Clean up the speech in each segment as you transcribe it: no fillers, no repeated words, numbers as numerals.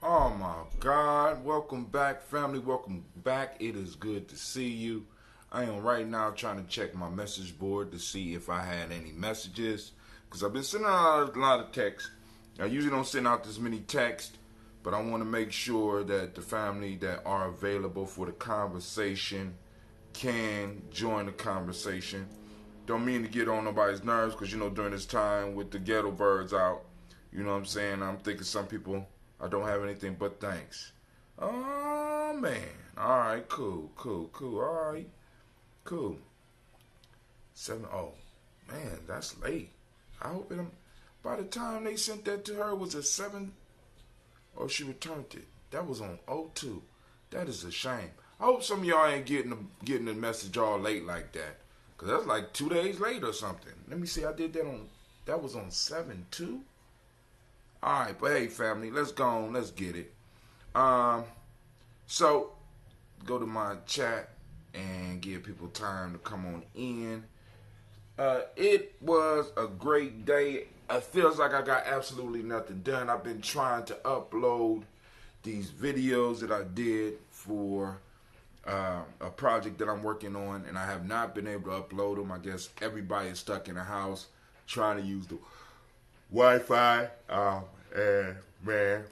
Oh my God, welcome back, family, welcome back. It is good to see you. I am right now trying to check my message board to see if I had any messages, because I've been sending out a lot of texts. I usually don't send out this many texts, but I want to make sure that the family that are available for the conversation can join the conversation. Don't mean to get on nobody's nerves, because, during this time with the ghetto birds out, you know what I'm saying, I'm thinking some people, I don't have anything but thanks. Oh, man. All right, cool. All right, cool. 7, oh, man, that's late. I hope by the time they sent that to her, was it 7? Or she returned it. That was on 02. That is a shame. I hope some of y'all ain't getting the message all late like that. Because that's like 2 days late or something. Let me see, I did that was on 7-2? Alright, but hey family, let's go on, let's get it. So, go to my chat and give people time to come on in. It was a great day. It feels like I got absolutely nothing done. I've been trying to upload these videos that I did for a project that I'm working on, and I have not been able to upload them. I guess everybody is stuck in the house trying to use the Wi-Fi, and man,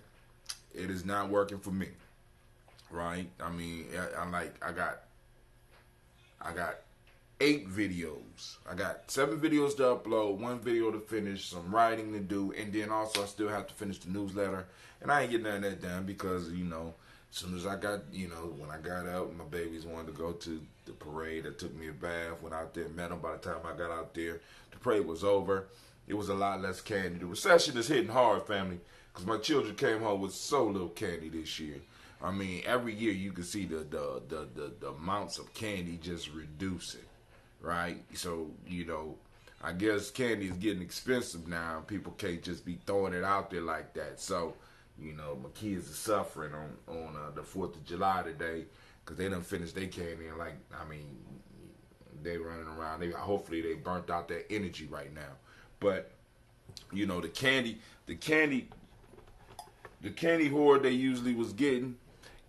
it is not working for me. Right? I mean, I got 8 videos. I got 7 videos to upload, 1 video to finish, some writing to do, and then also I still have to finish the newsletter. And I ain't getting none of that done because, as soon as I got, when I got out, my babies wanted to go to the parade. I took me a bath, went out there, met them. By the time I got out there, the parade was over. It was a lot less candy. The recession is hitting hard, family, because my children came home with so little candy this year. I mean, every year you can see the amounts of candy just reducing, right? So, I guess candy is getting expensive now. People can't just be throwing it out there like that. So, my kids are suffering on the 4th of July today. because they done finished their candy, and they running around. Hopefully they burnt out their energy right now. But the candy hoard they usually was getting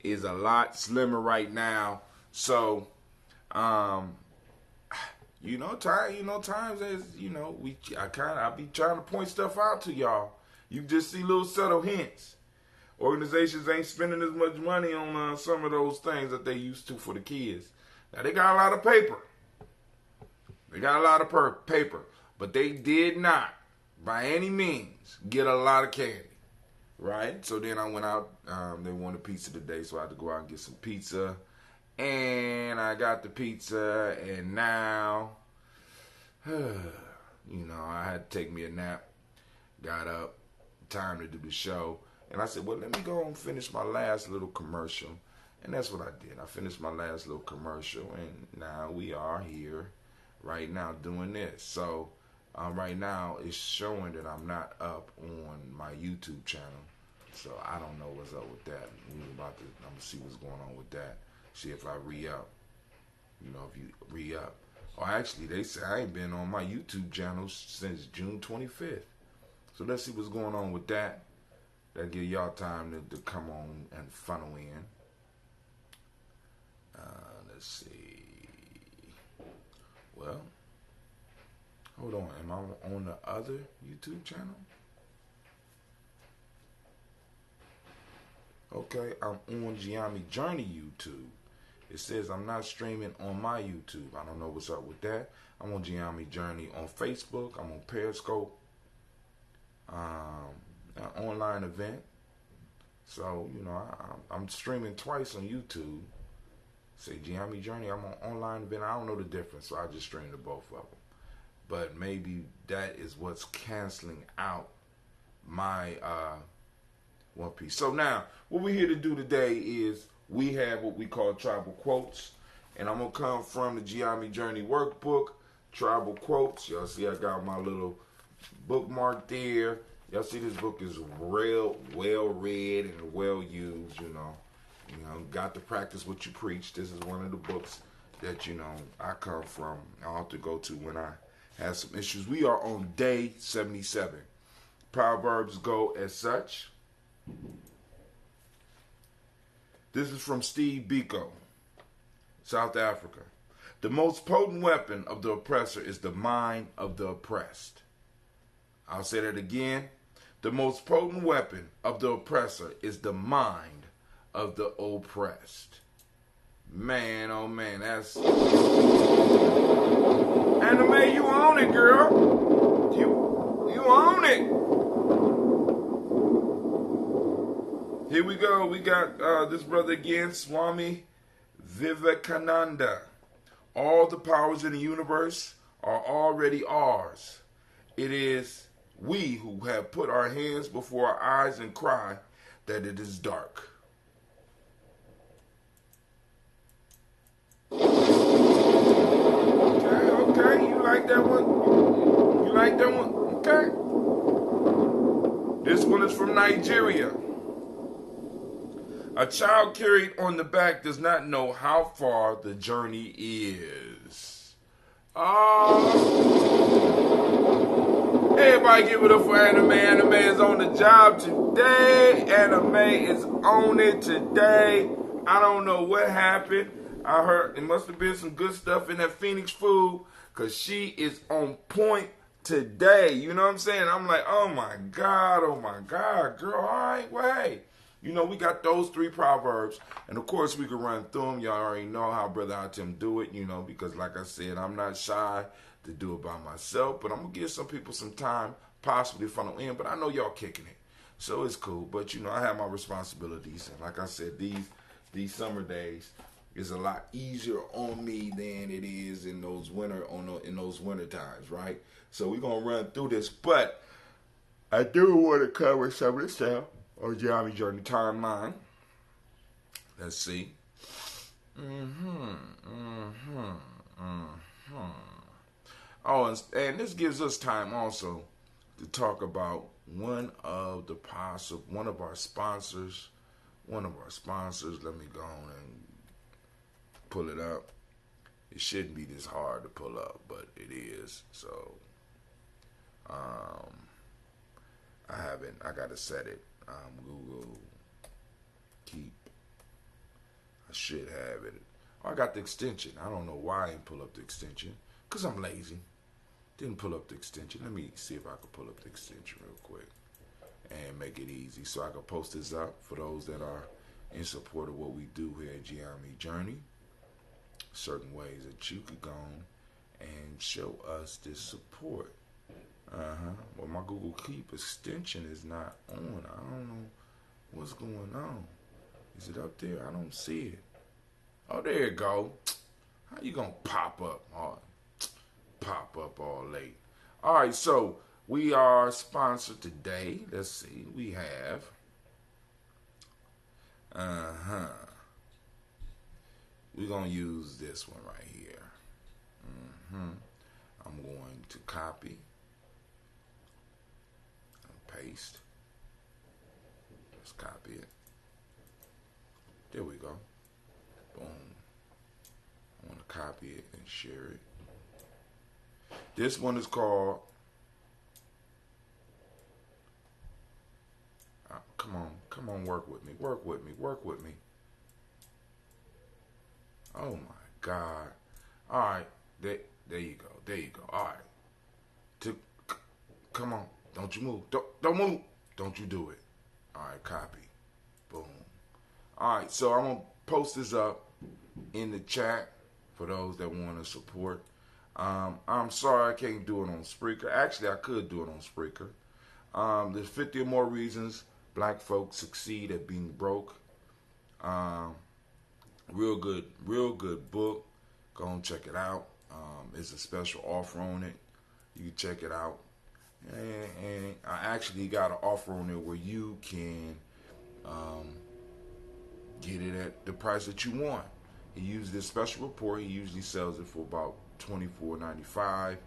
is a lot slimmer right now. So, times as I be trying to point stuff out to y'all. You just see little subtle hints. Organizations ain't spending as much money on some of those things that they used to for the kids. Now they got a lot of paper. But they did not, by any means, get a lot of candy. Right? So then I went out. They wanted pizza today, so I had to go out and get some pizza. And I got the pizza, and now, I had to take me a nap. Got up, time to do the show. And I said, well, let me go and finish my last little commercial. And that's what I did. I finished my last little commercial, and now we are here right now doing this. So right now it's showing that I'm not up on my YouTube channel. So I don't know what's up with that. I'm going to see what's going on with that. See if I re-up. If you re-up. Or actually, they say I ain't been on my YouTube channel since June 25th. So let's see what's going on with that. That'll give y'all time to come on and funnel in. Let's see. Well, hold on. Am I on the other YouTube channel? Okay, I'm on Gye-Nyame Journey YouTube. It says I'm not streaming on my YouTube. I don't know what's up with that. I'm on Gye-Nyame Journey on Facebook. I'm on Periscope. An online event. So, I'm streaming twice on YouTube. Say Gye-Nyame Journey, I'm on online event. I don't know the difference, so I just stream to both of them. But maybe that is what's canceling out my One Piece. So now, what we're here to do today is we have what we call tribal quotes. And I'm going to come from the Gye-Nyame Journey workbook, tribal quotes. Y'all see I got my little bookmark there. Y'all see this book is real well read and well used, got to practice what you preach. This is one of the books that, I come from. I have to go to when I have some issues. We are on day 77. Proverbs go as such. This is from Steve Biko, South Africa. The most potent weapon of the oppressor is the mind of the oppressed. I'll say that again. The most potent weapon of the oppressor is the mind of the oppressed. Man, oh man, that's... Anime, you own it, girl. You own it. Here we go. We got this brother again, Swami Vivekananda. All the powers in the universe are already ours. It is we who have put our hands before our eyes and cry that it is dark. Okay, you like that one? You like that one? Okay. This one is from Nigeria. A child carried on the back does not know how far the journey is. Everybody give it up for Anime. Anime is on the job today. Anime is on it today. I don't know what happened. I heard it must have been some good stuff in that Phoenix food, because she is on point today. You know what I'm saying? I'm like, oh my God, girl. All right, well, hey. We got those 3 proverbs. And of course, we can run through them. Y'all already know how Brother Atim do it, because like I said, I'm not shy to do it by myself. But I'm going to give some people some time, possibly funnel in. But I know y'all kicking it. So it's cool. But, I have my responsibilities. And like I said, these summer days is a lot easier on me than it is in those winter times, right? So we're going to run through this. But I do want to cover some of this stuff on Gye-Nyame Journey timeline. Let's see. Oh, and this gives us time also to talk about one of our sponsors. Let me go on and pull it up. It shouldn't be this hard to pull up, but it is. So, I got to set it. Google Keep. I should have it. Oh, I got the extension. I don't know why I didn't pull up the extension. Because I'm lazy. Didn't pull up the extension. Let me see if I can pull up the extension real quick and make it easy so I can post this up for those that are in support of what we do here at Gye-Nyame Journey. Certain ways that you could go and show us this support. Well, my Google Keep extension is not on. I don't know what's going on. Is it up there? I don't see it. Oh, there you go. How you gonna pop up? Pop up all late. All right, so we are sponsored today. Let's see. We have. We're gonna use this one right here. I'm going to copy and paste. Let's copy it. There we go. Boom. I want to copy it and share it. This one is called, come on, work with me. Oh my God. All right, there you go. All right. Come on, don't you move. Don't move. Don't you do it. All right, copy. Boom. All right, so I'm going to post this up in the chat for those that want to support. I'm sorry I can't do it on Spreaker. Actually, I could do it on Spreaker. There's 50 or more reasons black folks succeed at being broke. Real good book. Go and check it out. It's a special offer on it. You can check it out. And I actually got an offer on it where you can get it at the price that you want. He used this special report. He usually sells it for about $24.95,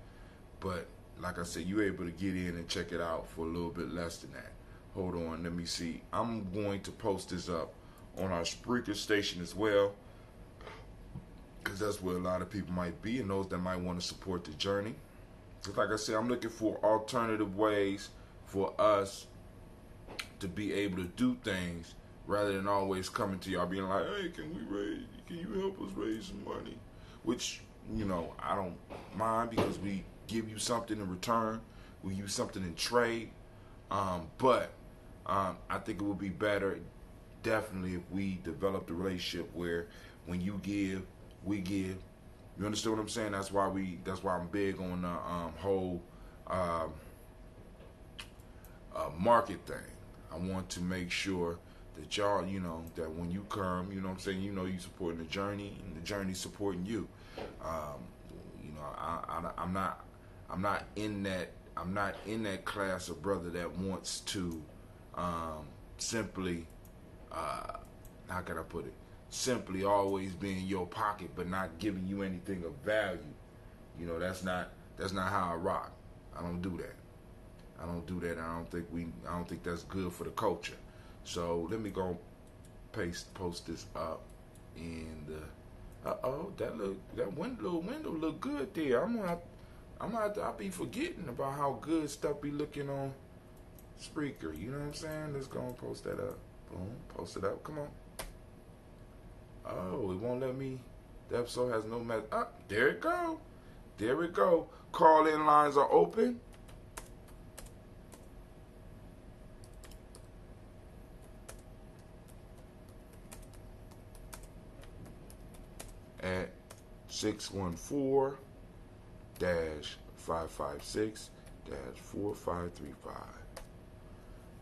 but like I said, you're able to get in and check it out for a little bit less than that. Hold on, let me see. I'm going to post this up on our Spreaker station as well, because that's where a lot of people might be and those that might want to support the journey. Because like I said, I'm looking for alternative ways for us to be able to do things rather than always coming to y'all being like, hey, can you help us raise some money? Which, I don't mind, because we give you something in return. We use something in trade. But I think it would be better, definitely, if we developed a relationship where when you give, we give. You understand what I'm saying? That's why I'm big on the whole market thing. I want to make sure that y'all, that when you come, you you supporting the journey and the journey supporting you. I'm not in that class of brother that wants to simply, how can I put it? Simply always be in your pocket but not giving you anything of value. That's not how I rock. I don't do that. I don't think that's good for the culture. So let me go post this up in the that little window look good there. I'll be forgetting about how good stuff be looking on Spreaker. You know what I'm saying? Let's go and post that up. Boom, post it up. Come on. Oh, it won't let me. The episode has no mess. There it go. There we go. Call-in lines are open. At 614-556-4535.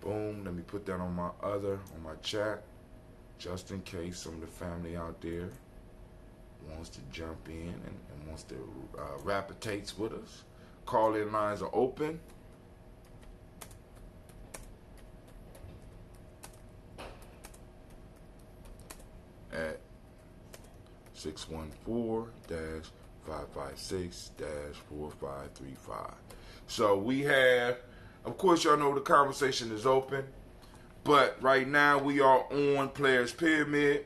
Boom. Let me put that on my chat, just in case some of the family out there wants to jump in and wants to rapitates with us. Call-in lines are open. At 614-556-4535. So we have, of course, y'all know the conversation is open, but right now we are on Players Pyramid.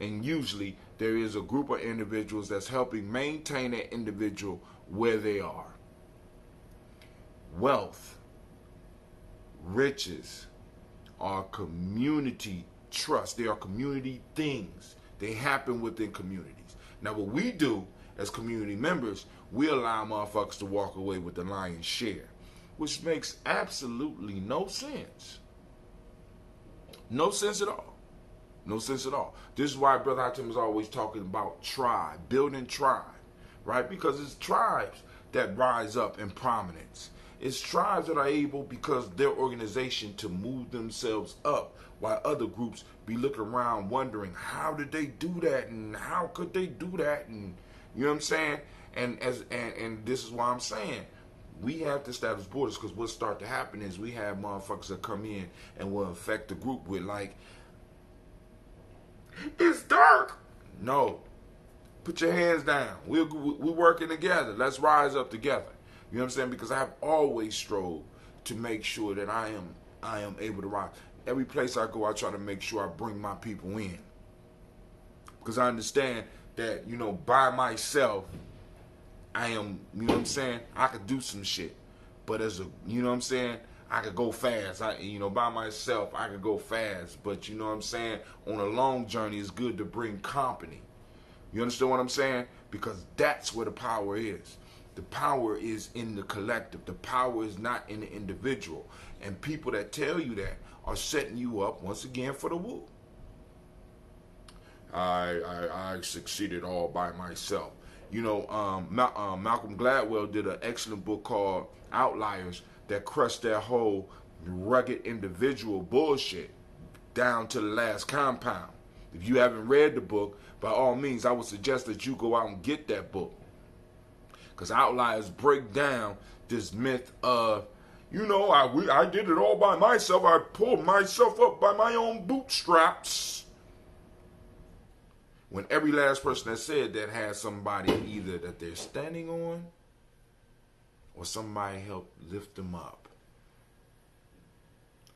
And usually there is a group of individuals that's helping maintain that individual where they are. Wealth, riches are community trust. They are community things. They happen within communities. Now what we do as community members, we allow motherfuckers to walk away with the lion's share, which makes absolutely no sense. No sense at all. No sense at all. This is why Brother Hatim is always talking about tribe, building tribe, right? Because it's tribes that rise up in prominence. It's tribes that are able, because their organization, to move themselves up, while other groups be looking around wondering, how did they do that, and how could they do that, and you know what I'm saying? And this is why I'm saying we have to establish borders, because what start to happen is we have motherfuckers that come in and will affect the group with like, it's dark. No, put your hands down. We're working together. Let's rise up together. You know what I'm saying? Because I've always strove to make sure that I am able to rise. Every place I go, I try to make sure I bring my people in, because I understand that, you know, by myself, I am, you know what I'm saying, I could do some shit. But as a, you know what I'm saying, I could go fast. By myself, I could go fast. But you know what I'm saying, on a long journey, it's good to bring company. You understand what I'm saying? Because that's where the power is. The power is in the collective. The power is not in the individual. And people that tell you that are setting you up, once again, for the woo. I succeeded all by myself. You know, Malcolm Gladwell did an excellent book called Outliers that crushed that whole rugged individual bullshit down to the last compound. If you haven't read the book, by all means, I would suggest that you go out and get that book. Because Outliers break down this myth of, you know, I did it all by myself. I pulled myself up by my own bootstraps. When every last person that said that has somebody either that they're standing on or somebody helped lift them up.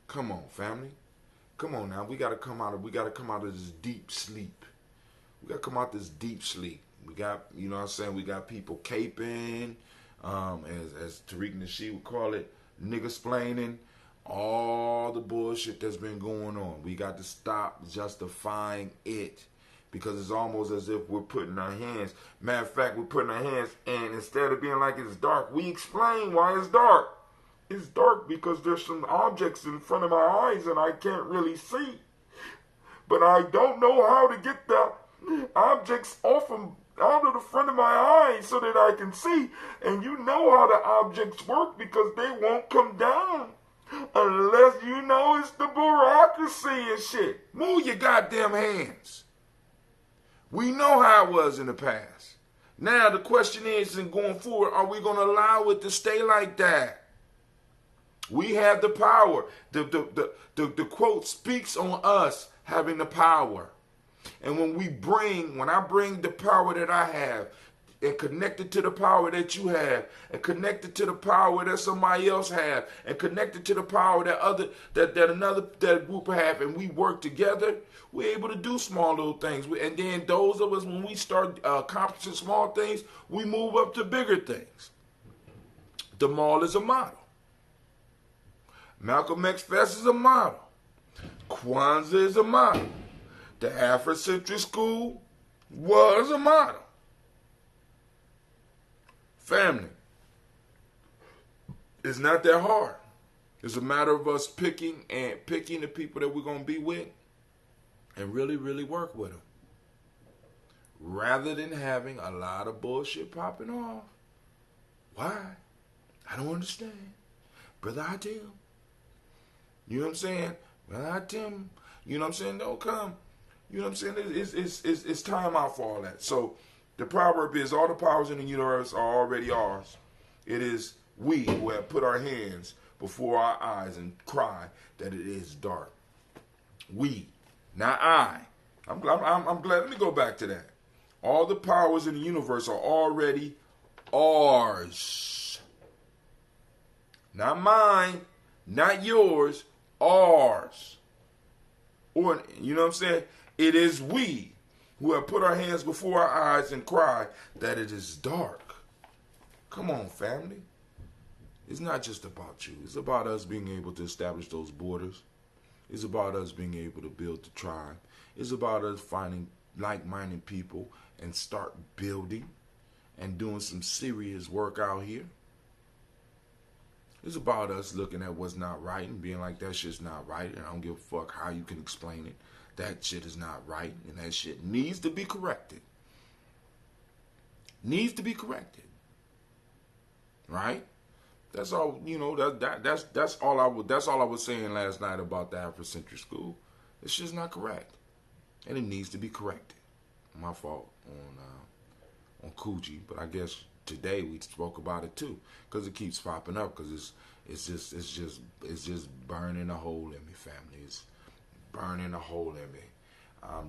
Come on, family. Come on now. We gotta come out of this deep sleep. We gotta come out this deep sleep. We got, you know what I'm saying, we got people caping, as Tariq Nasheed would call it, nigga-splaining, all the bullshit that's been going on. We got to stop justifying it, because it's almost as if we're putting our hands. Matter of fact, we're putting our hands, and instead of being like it's dark, we explain why it's dark. It's dark because there's some objects in front of my eyes and I can't really see. But I don't know how to get the objects out of the front of my eyes so that I can see. And you know how the objects work, because they won't come down unless you know it's the bureaucracy and shit. Move your goddamn hands. We know how it was in the past. Now the question is, in going forward, are we going to allow it to stay like that? We have the power. The quote speaks on us having the power. And when I bring the power that I have and connect it to the power that you have, and connect it to the power that somebody else have, and connect it to the power that another group have, and we work together, we're able to do small little things. And then those of us, when we start accomplishing small things, we move up to bigger things. The mall is a model. Malcolm X Fest is a model. Kwanzaa is a model. The Afrocentric School was a model. Family. It's not that hard. It's a matter of us picking the people that we're going to be with and really, really work with them. Rather than having a lot of bullshit popping off. Why? I don't understand. Brother Hatim. You know what I'm saying? Brother Hatim. You know what I'm saying? Don't come. You know what I'm saying? It's time out for all that. So the proverb is, all the powers in the universe are already ours. It is we who have put our hands before our eyes and cry that it is dark. We, not I. I'm glad. Let me go back to that. All the powers in the universe are already ours. Not mine, not yours, ours. Or, you know what I'm saying? It is we who have put our hands before our eyes and cry that it is dark. Come on, family. It's not just about you. It's about us being able to establish those borders. It's about us being able to build the tribe. It's about us finding like-minded people and start building and doing some serious work out here. It's about us looking at what's not right and being like, that shit's not right, and I don't give a fuck how you can explain it. That shit is not right, and that shit needs to be corrected. Needs to be corrected. Right? That's all, that's all I was saying last night about the Afrocentric school. It's just not correct. And it needs to be corrected. My fault on Coogee, but I guess today we spoke about it too, because it keeps popping up, because it's just burning a hole in me, family. It's burning a hole in me. I'm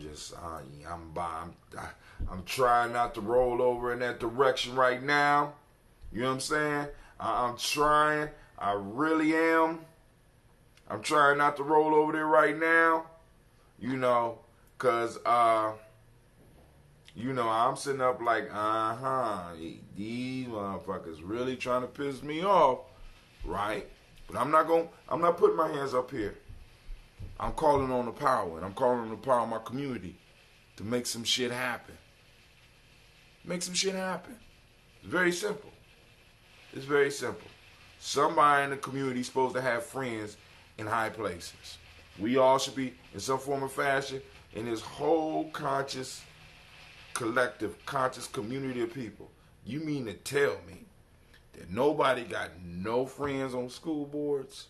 trying not to roll over in that direction right now. You know what I'm saying? I'm trying. I really am. I'm trying not to roll over there right now. Because I'm sitting up like, these motherfuckers really trying to piss me off, right? But I'm not putting my hands up here. I'm calling on the power, and I'm calling on the power of my community to make some shit happen. Make some shit happen. It's very simple. It's very simple. Somebody in the community is supposed to have friends in high places. We all should be, in some form or fashion, in this whole conscious collective, conscious community of people. You mean to tell me that nobody got no friends on school boards?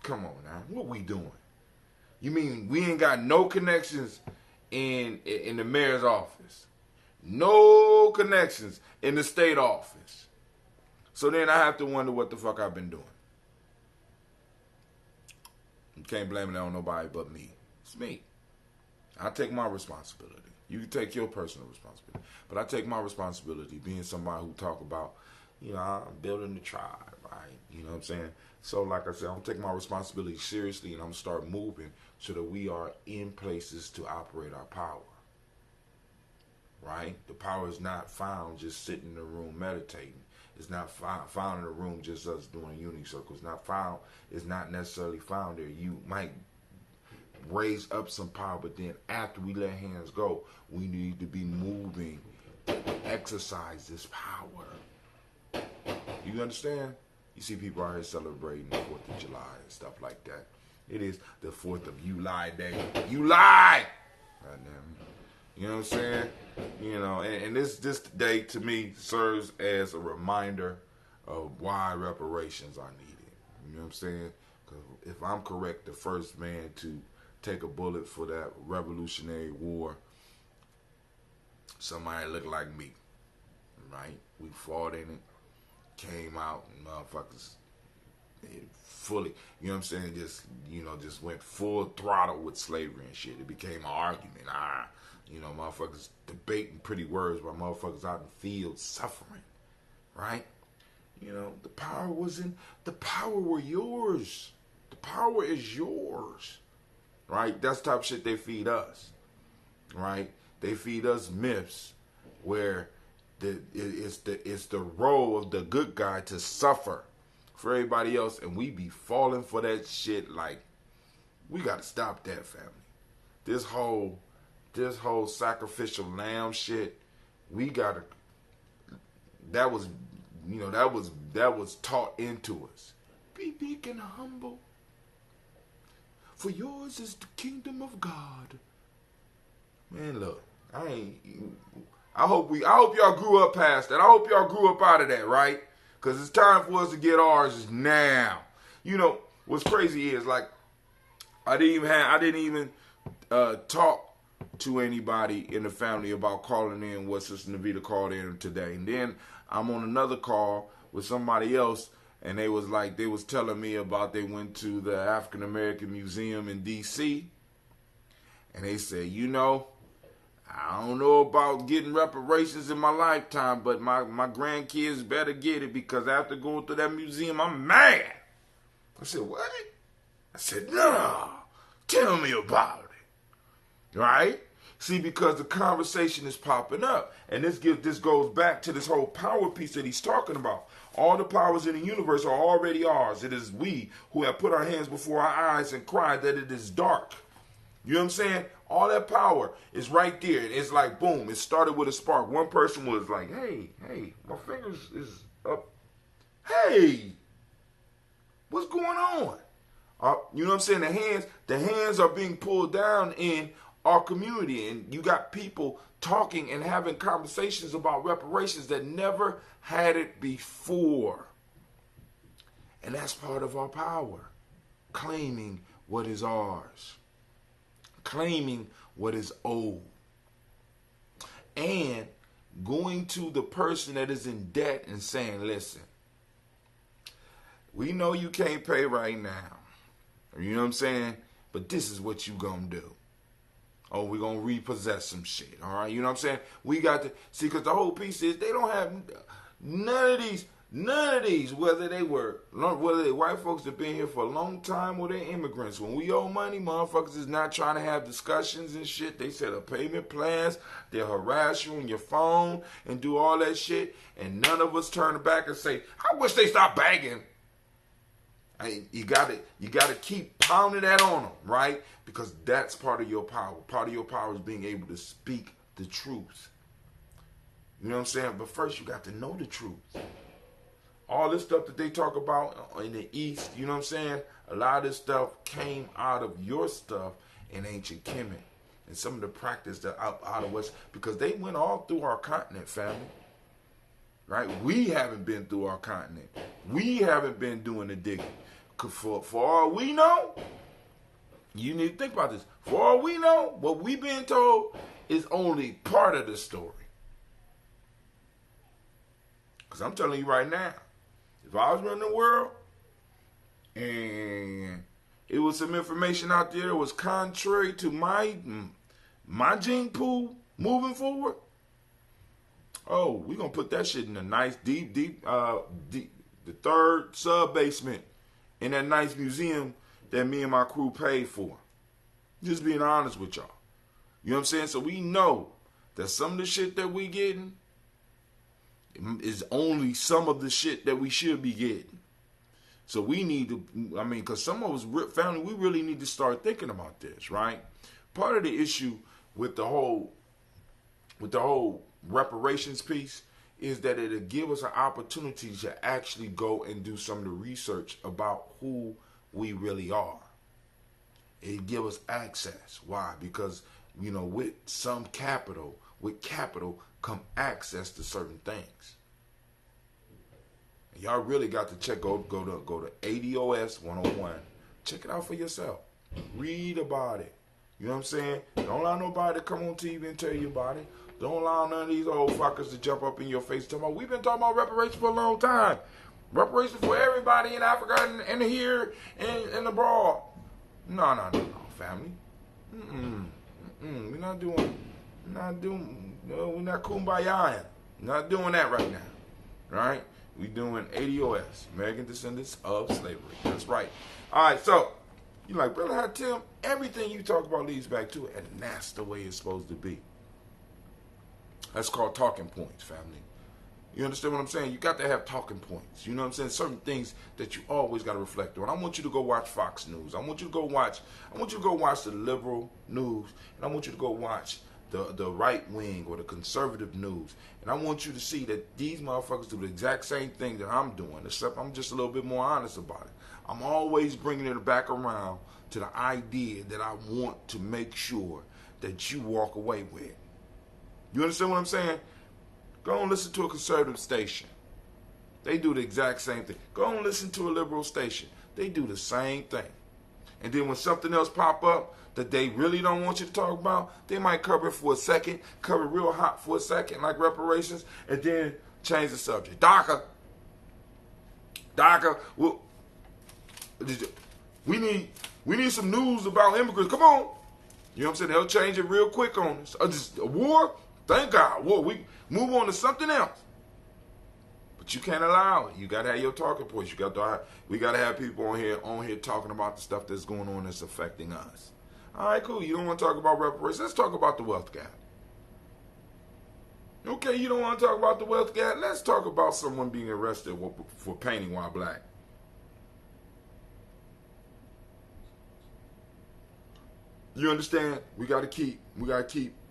Come on now. What we doing? You mean we ain't got no connections in the mayor's office? No connections in the state office? So then I have to wonder what the fuck I've been doing. You can't blame it on nobody but me. It's me. I take my responsibility. You can take your personal responsibility. But I take my responsibility being somebody who talk about, I'm building the tribe, right? You know what I'm saying? So like I said, I'm taking my responsibility seriously, and I'm going to start moving so that we are in places to operate our power. Right? The power is not found just sitting in the room meditating. It's not found in the room just us doing uni circles. It's not necessarily found there. You might raise up some power, but then after we let hands go, we need to be moving to exercise this power. You understand? You see people out here celebrating the 4th of July and stuff like that. It is the 4th of July day. You lie! Goddamn. You know what I'm saying? And this day to me serves as a reminder of why reparations are needed. You know what I'm saying? Because if I'm correct, the first man to take a bullet for that Revolutionary War, somebody looked like me. Right? We fought in it, came out, and motherfuckers fully, you know what I'm saying, just went full throttle with slavery and shit. It became an argument. Motherfuckers debating pretty words while motherfuckers out in the field suffering, right? The power were yours. The power is yours, right? That's the type of shit they feed us, right? They feed us myths where it's the role of the good guy to suffer for everybody else, and we be falling for that shit. Like, we got to stop that, family. This whole sacrificial lamb shit, we gotta. That was taught into us. Be meek and humble, for yours is the kingdom of God. Man, look, I hope y'all grew up past that. I hope y'all grew up out of that, right? Because it's time for us to get ours now. What's crazy is, like, I didn't even talk to anybody in the family about calling in what Sister Navita called in today. And then I'm on another call with somebody else, and they was telling me about they went to the African American Museum in D.C. and they said, I don't know about getting reparations in my lifetime, but my grandkids better get it, because after going through that museum, I'm mad. I said, what? I said, no, tell me about it. Right? See, because the conversation is popping up. And this goes back to this whole power piece that he's talking about. All the powers in the universe are already ours. It is we who have put our hands before our eyes and cried that it is dark. You know what I'm saying? All that power is right there. It's like, boom, it started with a spark. One person was like, hey, my fingers is up. Hey, what's going on? You know what I'm saying? The hands are being pulled down in our community. And you got people talking and having conversations about reparations that never had it before. And that's part of our power. Claiming what is ours. Claiming what is owed. And going to the person that is in debt and saying, listen, we know you can't pay right now. You know what I'm saying? But this is what you gonna do. Oh, we're gonna repossess some shit. All right, you know what I'm saying? We got to see, because the whole piece is they don't have none of these, whether they white folks that been here for a long time or they immigrants. When we owe money, motherfuckers is not trying to have discussions and shit. They set up payment plans. They'll harass you on your phone and do all that shit. And none of us turn back and say, I wish they stopped begging. You gotta keep pounding that on them, right? Because that's part of your power. Part of your power is being able to speak the truth. You know what I'm saying? But first, you got to know the truth. All this stuff that they talk about in the East, you know what I'm saying? A lot of this stuff came out of your stuff in ancient Kemet. And some of the practice that out of West, because they went all through our continent, family. Right? We haven't been through our continent. We haven't been doing the digging. For all we know, you need to think about this. For all we know, what we've been told is only part of the story. Because I'm telling you right now, if I was running the world and it was some information out there that was contrary to my gene pool moving forward, oh, we're going to put that shit in a nice deep, the third sub-basement in that nice museum that me and my crew paid for. Just being honest with y'all. You know what I'm saying? So we know that some of the shit that we getting is only some of the shit that we should be getting. So we need to, because some of us family, we really need to start thinking about this, right? Part of the issue with the whole reparations piece is that it'll give us an opportunity to actually go and do some of the research about who we really are. It'll give us access. Why? Because, with capital come access to certain things. And y'all really got to go to ADOS 101. Check it out for yourself. Read about it. You know what I'm saying? Don't allow nobody to come on TV and tell you about it. Don't allow none of these old fuckers to jump up in your face talking about, we've been talking about reparations for a long time. Reparations for everybody in Africa and here and abroad. No, family. We're not kumbaya. Not doing that right now. Right? We're doing ADOS, American Descendants of Slavery. That's right. All right, so you're like, Brother Tim, everything you talk about leads back to it, and that's the way it's supposed to be. That's called talking points, family. You understand what I'm saying? You got to have talking points. You know what I'm saying? Certain things that you always got to reflect on. I want you to go watch Fox News. I want you to go watch the liberal news, and I want you to go watch the right wing or the conservative news. And I want you to see that these motherfuckers do the exact same thing that I'm doing, except I'm just a little bit more honest about it. I'm always bringing it back around to the idea that I want to make sure that you walk away with. You understand what I'm saying? Go and listen to a conservative station. They do the exact same thing. Go and listen to a liberal station. They do the same thing. And then when something else pop up that they really don't want you to talk about, they might cover it for a second, cover it real hot for a second, like reparations, and then change the subject. DACA, well, we need some news about immigrants. Come on. You know what I'm saying? They'll change it real quick on us. Just a war? Thank God. War. We move on to something else. But you can't allow it. You got to have your talking points. We got to have people on here talking about the stuff that's going on that's affecting us. All right, cool. You don't want to talk about reparations. Let's talk about the wealth gap. Okay, you don't want to talk about the wealth gap. Let's talk about someone being arrested for painting while black. You understand? We gotta keep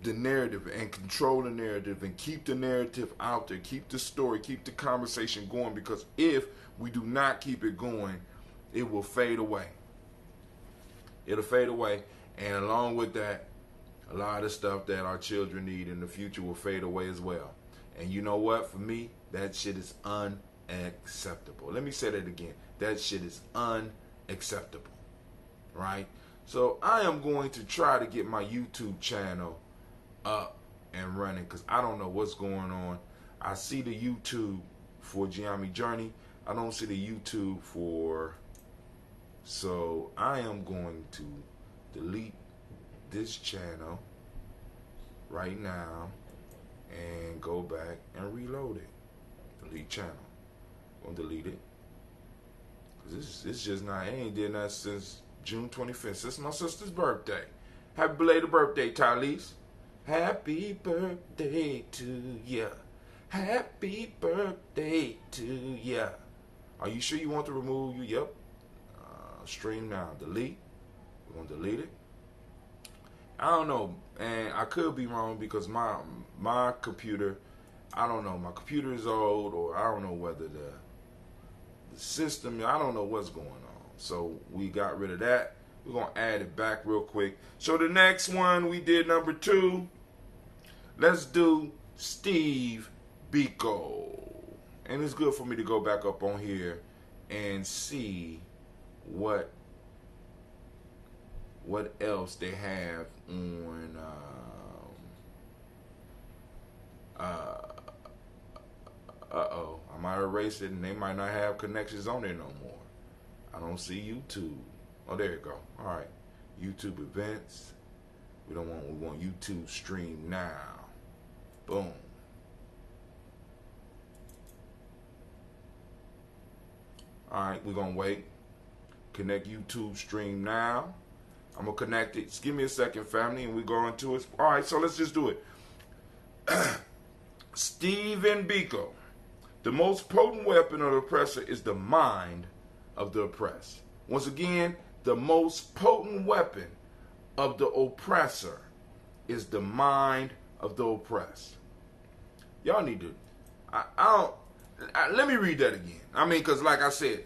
the narrative and control the narrative and keep the narrative out there. Keep the story, keep the conversation going, because if we do not keep it going, it will fade away. It'll fade away, and along with that, a lot of stuff that our children need in the future will fade away as well. And you know what? For me, that shit is unacceptable. Let me say that again. That shit is unacceptable. Right? So I am going to try to get my YouTube channel up and running, because I don't know what's going on. I see the YouTube for Gye-Nyame Journey. I don't see the YouTube for... So I am going to delete this channel right now and go back and reload it. Delete channel. I'm gonna delete it. Cause it's just not, I ain't did that since June 25th, since my sister's birthday. Happy belated birthday, Tylise. Happy birthday to ya. Happy birthday to ya. Are you sure you want to remove you? Yep. Stream now. Delete. We're gonna delete it. I don't know, and I could be wrong, because my computer, I don't know, my computer is old, or I don't know whether the system, I don't know what's going on. So we got rid of that. We're going to add it back real quick. So the next one, we did number 2. Let's do Steve Biko. And it's good for me to go back up on here and see what else they have on uh-oh, I might erase it, and they might not have connections on there no more. I don't see YouTube. Oh, there you go. All right, YouTube events. We want YouTube stream now. Boom. All right, we're gonna wait. Connect YouTube stream now. I'm gonna connect it. Just give me a second, family, and we go into it. All right, so let's just do it. Stephen Biko. The most potent weapon of the oppressor is the mind of the oppressed. Once again, the most potent weapon of the oppressor is the mind of the oppressed. Y'all need to, let me read that again. I mean, because like I said,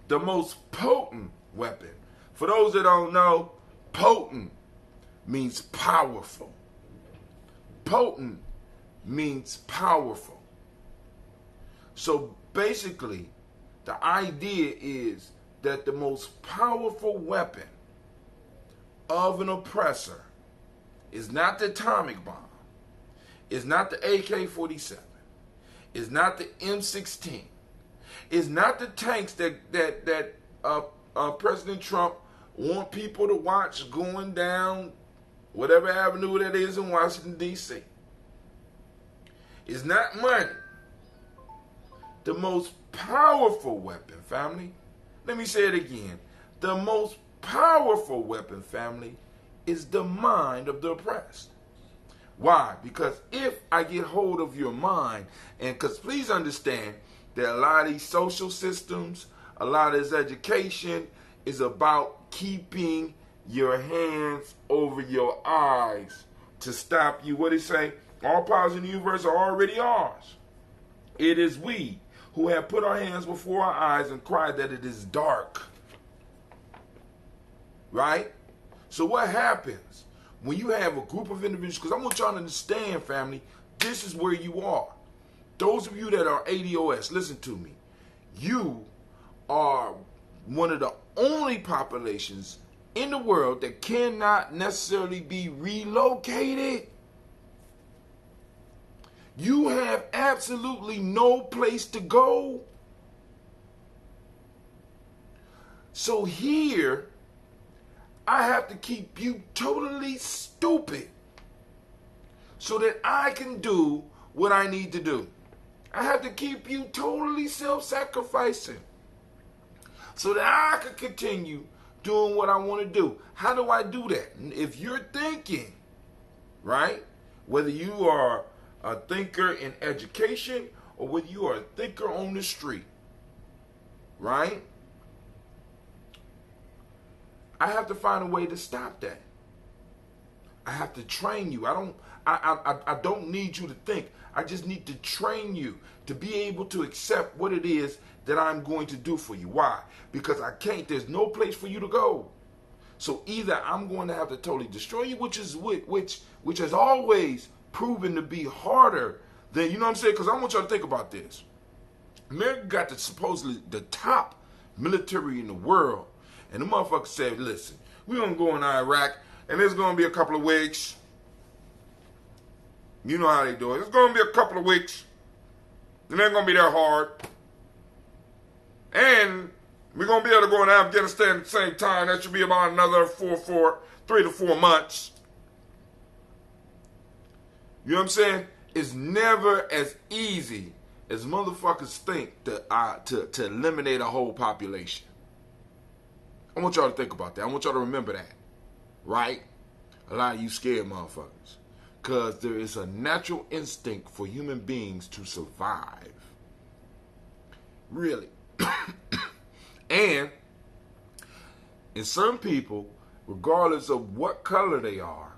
the most potent weapon. For those that don't know, potent means powerful. Potent means powerful. So basically, the idea is that the most powerful weapon of an oppressor is not the atomic bomb, is not the AK-47, is not the M16, is not the tanks that President Trump want people to watch going down whatever avenue that is in Washington, D.C. It's not money. The most powerful weapon, family. Let me say it again. The most powerful weapon, family, is the mind of the oppressed. Why? Because if I get hold of your mind, and because please understand that a lot of these social systems, a lot of this education is about keeping your hands over your eyes to stop you. What it say? All powers in the universe are already ours. It is we who have put our hands before our eyes and cried that it is dark. Right? So what happens when you have a group of individuals, because I want y'all to understand, family, this is where you are. Those of you that are ADOS, listen to me. You are one of the only populations in the world that cannot necessarily be relocated. You have absolutely no place to go. So here, I have to keep you totally stupid so that I can do what I need to do. I have to keep you totally self-sacrificing so that I can continue doing what I want to do. How do I do that? If you're thinking, right, whether you are a thinker in education or whether you are a thinker on the street, right, I have to find a way to stop that. I have to train you. I don't need you to think. I just need to train you to be able to accept what it is that I'm going to do for you. Why? Because I can't. There's no place for you to go. So either I'm going to have to totally destroy you, which has always proven to be harder than, you know what I'm saying? Because I want y'all to think about this. America got supposedly the top military in the world. And the motherfucker said, listen, we're going to go in Iraq, and there's going to be a couple of weeks. You know how they do it. It's going to be a couple of weeks. It ain't going to be that hard. And we're going to be able to go in Afghanistan at the same time. That should be about another 3 to 4 months. You know what I'm saying? It's never as easy as motherfuckers think to eliminate a whole population. I want y'all to think about that. I want y'all to remember that. Right? A lot of you scared motherfuckers. Because there is a natural instinct for human beings to survive. Really. And in some people, regardless of what color they are,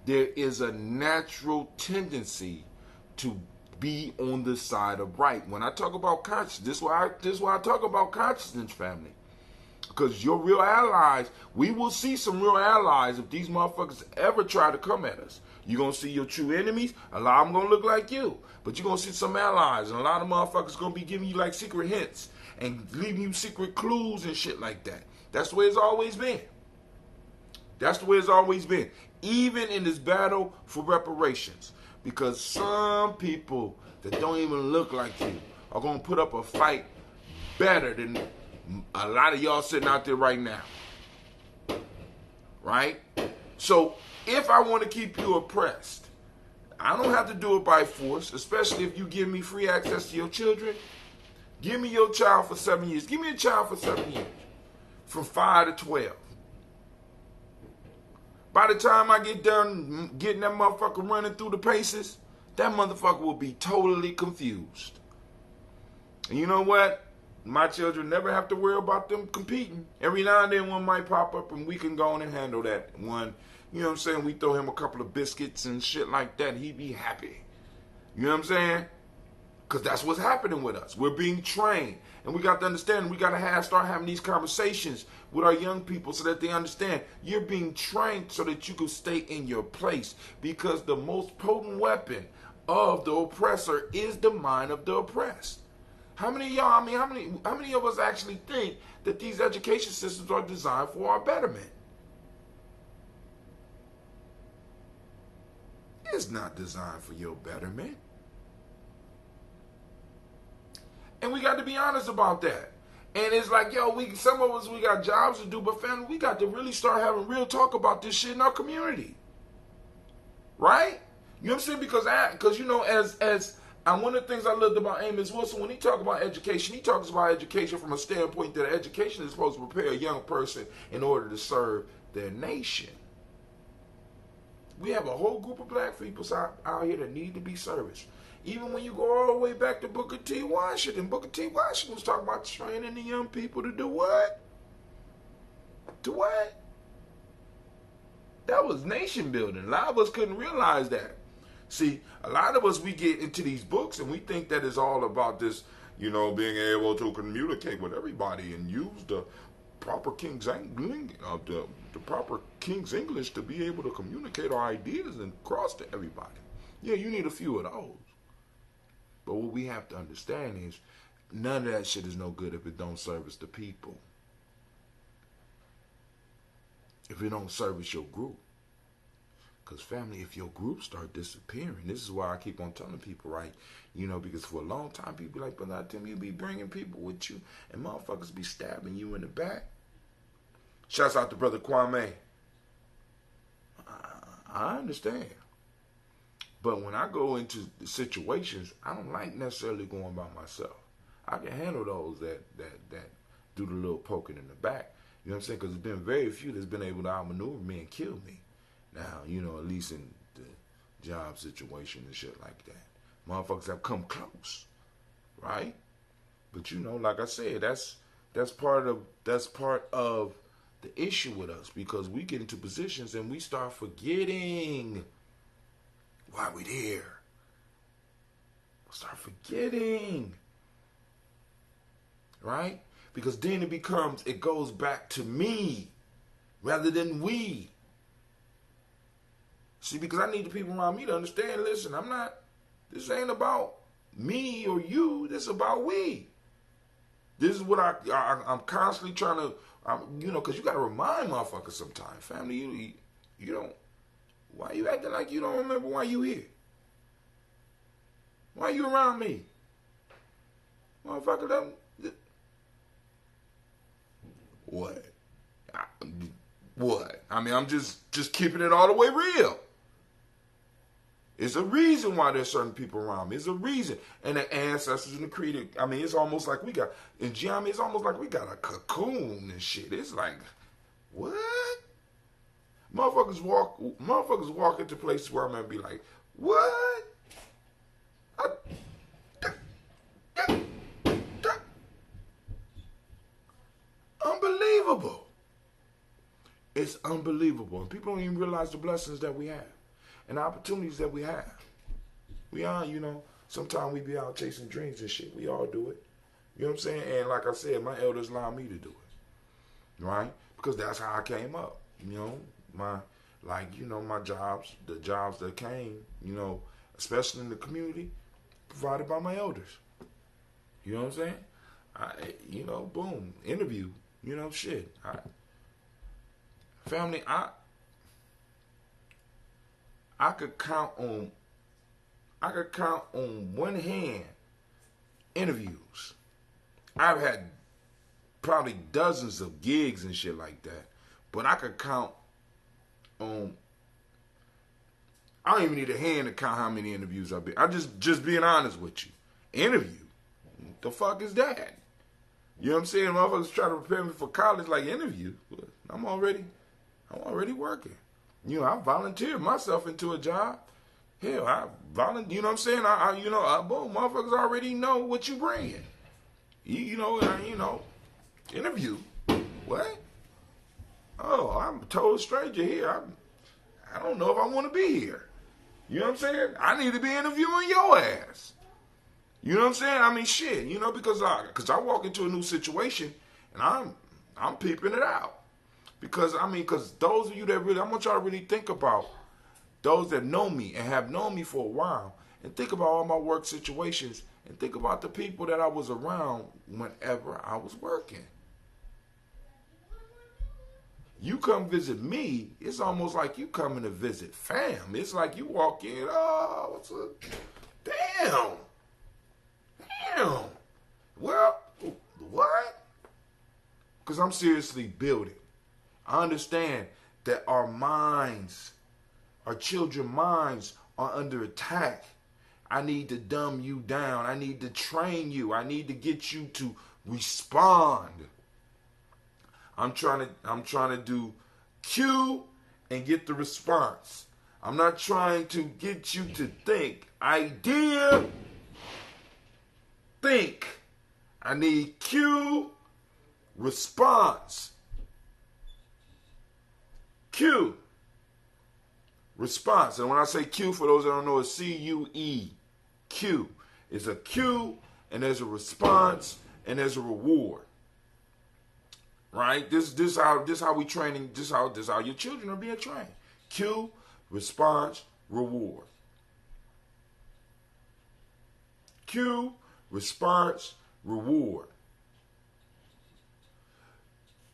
there is a natural tendency to be on the side of right. When I talk about consciousness, this is why I talk about consciousness, family. Because your real allies, we will see some real allies if these motherfuckers ever try to come at us. You're going to see your true enemies. A lot of them going to look like you. But you're going to see some allies. And a lot of motherfuckers going to be giving you like secret hints and leaving you secret clues and shit like that. That's the way it's always been. That's the way it's always been. Even in this battle for reparations. Because some people that don't even look like you are going to put up a fight better than a lot of y'all sitting out there right now. Right? So, if I want to keep you oppressed, I don't have to do it by force, especially if you give me free access to your children. Give me your child for 7 years. Give me a child for 7 years. From 5 to 12. By the time I get done getting that motherfucker running through the paces, that motherfucker will be totally confused. And you know what? My children never have to worry about them competing. Every now and then one might pop up and we can go on and handle that one. You know what I'm saying? We throw him a couple of biscuits and shit like that. He'd be happy. You know what I'm saying? Because that's what's happening with us. We're being trained. And we got to understand, we got to start having these conversations with our young people so that they understand you're being trained so that you can stay in your place. Because the most potent weapon of the oppressor is the mind of the oppressed. How many of y'all, how many of us actually think that these education systems are designed for our betterment? It's not designed for your betterment. And we got to be honest about that. And it's like, yo, some of us, we got jobs to do, but family, we got to really start having real talk about this shit in our community. Right? You know what I'm saying? Because you know, and one of the things I loved about Amos Wilson, when he talks about education, he talks about education from a standpoint that education is supposed to prepare a young person in order to serve their nation. We have a whole group of black people out here that need to be serviced. Even when you go all the way back to Booker T. Washington, Booker T. Washington was talking about training the young people to do what? To what? That was nation building. A lot of us couldn't realize that. See, a lot of us, we get into these books and we think that it's all about this, you know, being able to communicate with everybody and use the proper King's English to be able to communicate our ideas and cross to everybody. Yeah, you need a few of those. But what we have to understand is none of that shit is no good if it don't service the people. If it don't service your group. Because family, if your group start disappearing, this is why I keep on telling people, right? You know, because for a long time, people be like, but I tell you be bringing people with you and motherfuckers be stabbing you in the back. Shouts out to Brother Kwame. I understand. But when I go into the situations, I don't like necessarily going by myself. I can handle those that do the little poking in the back. You know what I'm saying? Because there's been very few that's been able to outmaneuver me and kill me. Now, you know, at least in the job situation and shit like that. Motherfuckers have come close, right? But you know, like I said, that's part of the issue with us, because we get into positions and we start forgetting why we're there. Start forgetting, right? Because then it goes back to me rather than we. See, because I need the people around me to understand, listen, this ain't about me or you, this is about we. This is what I'm constantly trying to, you know, because you got to remind motherfuckers sometimes. Family, you don't, why you acting like you don't remember why you here? Why you around me? Motherfucker, what? What? I mean, I'm just keeping it all the way real. It's a reason why there's certain people around me. It's a reason. And the ancestors and the creed, I mean, it's almost like we got, in Gye-Nyame, it's almost like we got a cocoon and shit. It's like, what? Motherfuckers walk into places where I'm going to be like, what? Unbelievable. It's unbelievable. And people don't even realize the blessings that we have and the opportunities that we have. We are, you know, sometimes we be out chasing dreams and shit. We all do it. You know what I'm saying? And like I said, my elders allowed me to do it. Right? Because that's how I came up. You know, my jobs, the jobs that came, you know, especially in the community, provided by my elders. You know what I'm saying? You know, boom, interview, you know, shit. Family, I could count on one hand interviews. I've had probably dozens of gigs and shit like that, but I could count on. I don't even need a hand to count how many interviews I've been. I'm just being honest with you. Interview, what the fuck is that? You know what I'm saying? Motherfuckers try to prepare me for college like interview. I'm already working. You know, I volunteered myself into a job. Hell, I volunteer. You know what I'm saying? Boom, motherfuckers already know what you bring. You know, interview. What? Oh, I'm a total stranger here. I don't know if I want to be here. You know what I'm saying? I need to be interviewing your ass. You know what I'm saying? I mean, shit. You know, because I walk into a new situation and I'm peeping it out. Because those of you that really, I want y'all to really think about those that know me and have known me for a while, and think about all my work situations, and think about the people that I was around whenever I was working. You come visit me, it's almost like you coming to visit fam. It's like you walk in, oh, what's up? Damn. Well, what? Because I'm seriously building. I understand that our minds, our children's minds are under attack. I need to dumb you down. I need to train you. I need to get you to respond. I'm trying to do cue and get the response. I'm not trying to get you to think. Idea, think. I need cue, response. Cue, response. And when I say cue, for those that don't know, it's C-U-E. Cue. It's a cue, and there's a response, and there's a reward. Right? This how we training. This how your children are being trained. Cue, response, reward. Cue, response, reward.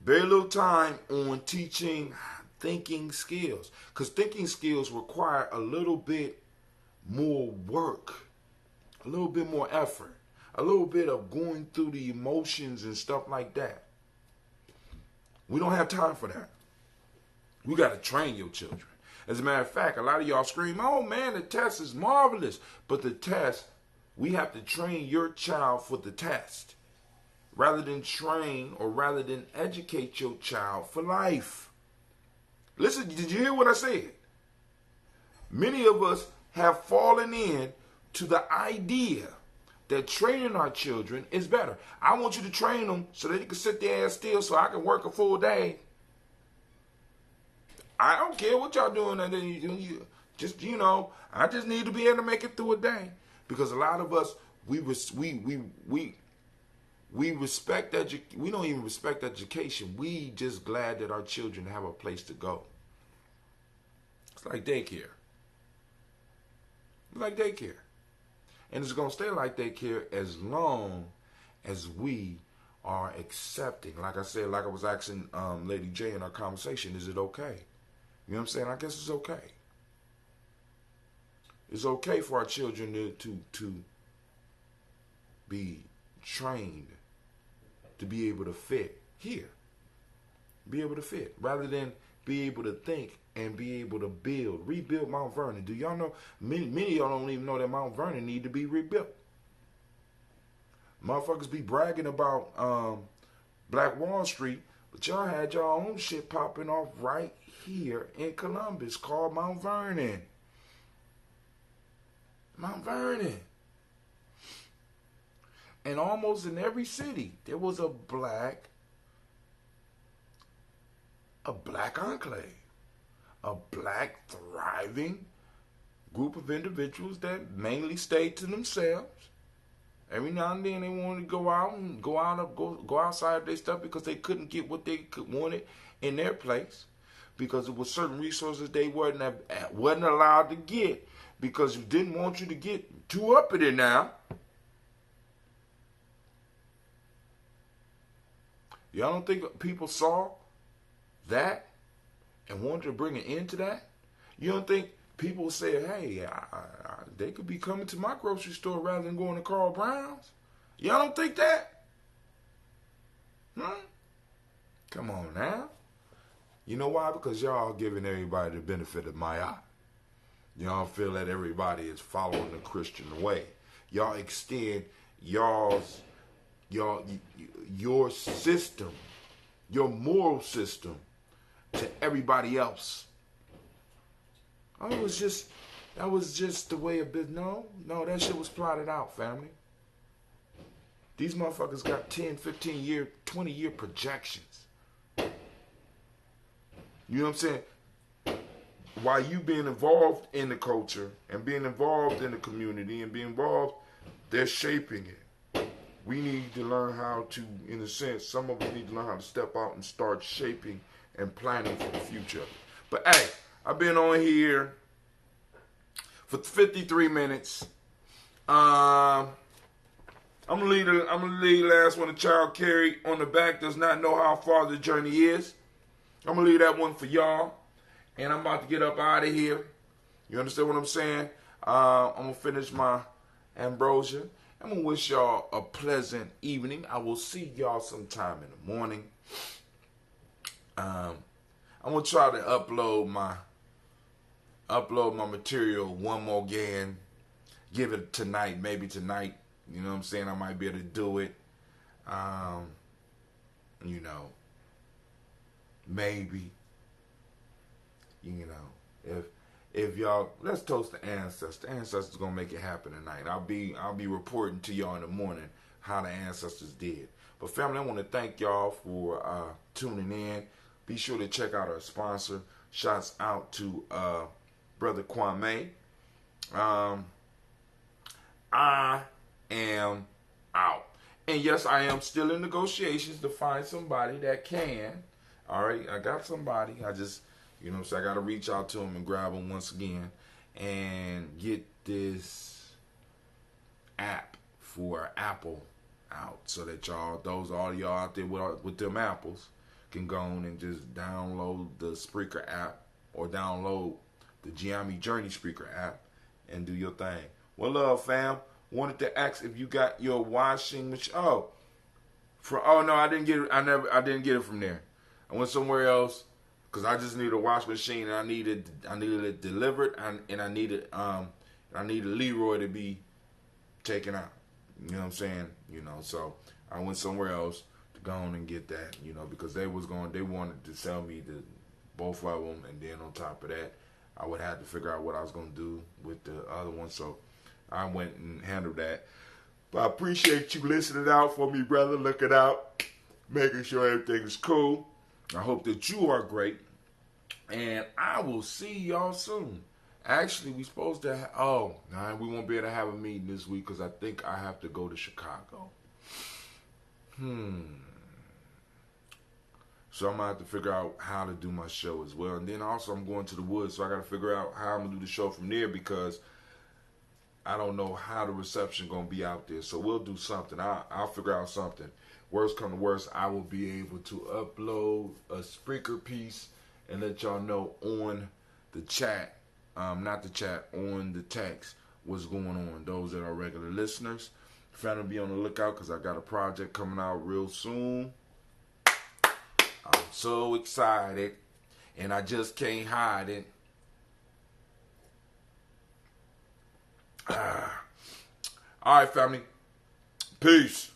Very little time on teaching thinking skills, because thinking skills require a little bit more work, a little bit more effort, a little bit of going through the emotions and stuff like that. We don't have time for that. We got to train your children. As a matter of fact, a lot of y'all scream, oh man, the test is marvelous. But the test, we have to train your child for the test. rather than train or rather than educate your child for life. Listen, did you hear what I said? Many of us have fallen in to the idea that training our children is better. I want you to train them so that they can sit their ass still so I can work a full day. I don't care what y'all doing. I just need to be able to make it through a day. Because a lot of us, we respect we don't even respect education. We just glad that our children have a place to go. It's like daycare. It's like daycare. And it's going to stay like daycare as long as we are accepting. Like I said, like I was asking Lady J in our conversation, is it okay? You know what I'm saying? I guess it's okay. It's okay for our children to be trained to be able to fit here. Be able to fit. Rather than be able to think and be able to rebuild Mount Vernon. Do y'all know, many of y'all don't even know that Mount Vernon need to be rebuilt. Motherfuckers be bragging about Black Wall Street, but y'all had your own shit popping off right here in Columbus called Mount Vernon. Mount Vernon. And almost in every city, there was a black enclave. A black, thriving group of individuals that mainly stayed to themselves. Every now and then they wanted to go outside of their stuff because they couldn't get what they wanted in their place, because it was certain resources they wasn't allowed to get because you didn't want you to get too uppity now. Y'all don't think people saw that and wanted to bring an end to that? You don't think people said, hey, they could be coming to my grocery store rather than going to Carl Brown's? Y'all don't think that? Come on now. You know why? Because y'all giving everybody the benefit of my eye. Y'all feel that everybody is following the Christian way. Y'all extend your system, your moral system, to everybody else. That was just the way of business. No, that shit was plotted out, family. These motherfuckers got 10, 15 year, 20 year projections. You know what I'm saying? While you being involved in the culture and being involved in the community and being involved, they're shaping it. We need to learn how to, in a sense, some of us need to learn how to step out and start shaping and planning for the future. But hey, I've been on here for 53 minutes. I'm gonna leave the last one. The child carried on the back does not know how far the journey is. I'm gonna leave that one for y'all, and I'm about to get up out of here. You understand what I'm saying? I'm gonna finish my ambrosia. I'm gonna wish y'all a pleasant evening. I will see y'all sometime in the morning. I'm gonna try to upload my material one more again. Give it tonight, maybe tonight. You know what I'm saying? I might be able to do it. Maybe. If y'all, let's toast the ancestors. The ancestors gonna make it happen tonight. I'll be reporting to y'all in the morning how the ancestors did. But family, I want to thank y'all for tuning in. Be sure to check out our sponsor. Shouts out to Brother Kwame. I am out. And yes, I am still in negotiations to find somebody that can. All right, I got somebody. I just, so I got to reach out to him and grab him once again and get this app for Apple out so that all y'all out there with them apples can go on and just download the Spreaker app or download the Gye-Nyame Journey Spreaker app and do your thing. Well, love, fam. Wanted to ask if you got your washing machine. No, I didn't get it. I didn't get it from there. I went somewhere else because I just needed a wash machine and I needed it delivered and I needed Leroy to be taken out. You know what I'm saying? You know, so I went somewhere else to go on and get that, you know, because they wanted to sell me both of them, and then on top of that, I would have to figure out what I was going to do with the other one. So I went and handled that. But I appreciate you listening out for me, brother. Looking out, making sure everything is cool. I hope that you are great. And I will see y'all soon. Actually, we supposed to we won't be able to have a meeting this week because I think I have to go to Chicago. So I'm going to have to figure out how to do my show as well. And then also I'm going to the woods, so I got to figure out how I'm going to do the show from there because I don't know how the reception going to be out there. So we'll do something. I'll figure out something. Worst come to worst, I will be able to upload a speaker piece and let y'all know on the chat, not the chat, on the text what's going on. Those that are regular listeners, trying to be on the lookout because I got a project coming out real soon. I'm so excited, and I just can't hide it. All right, family. Peace.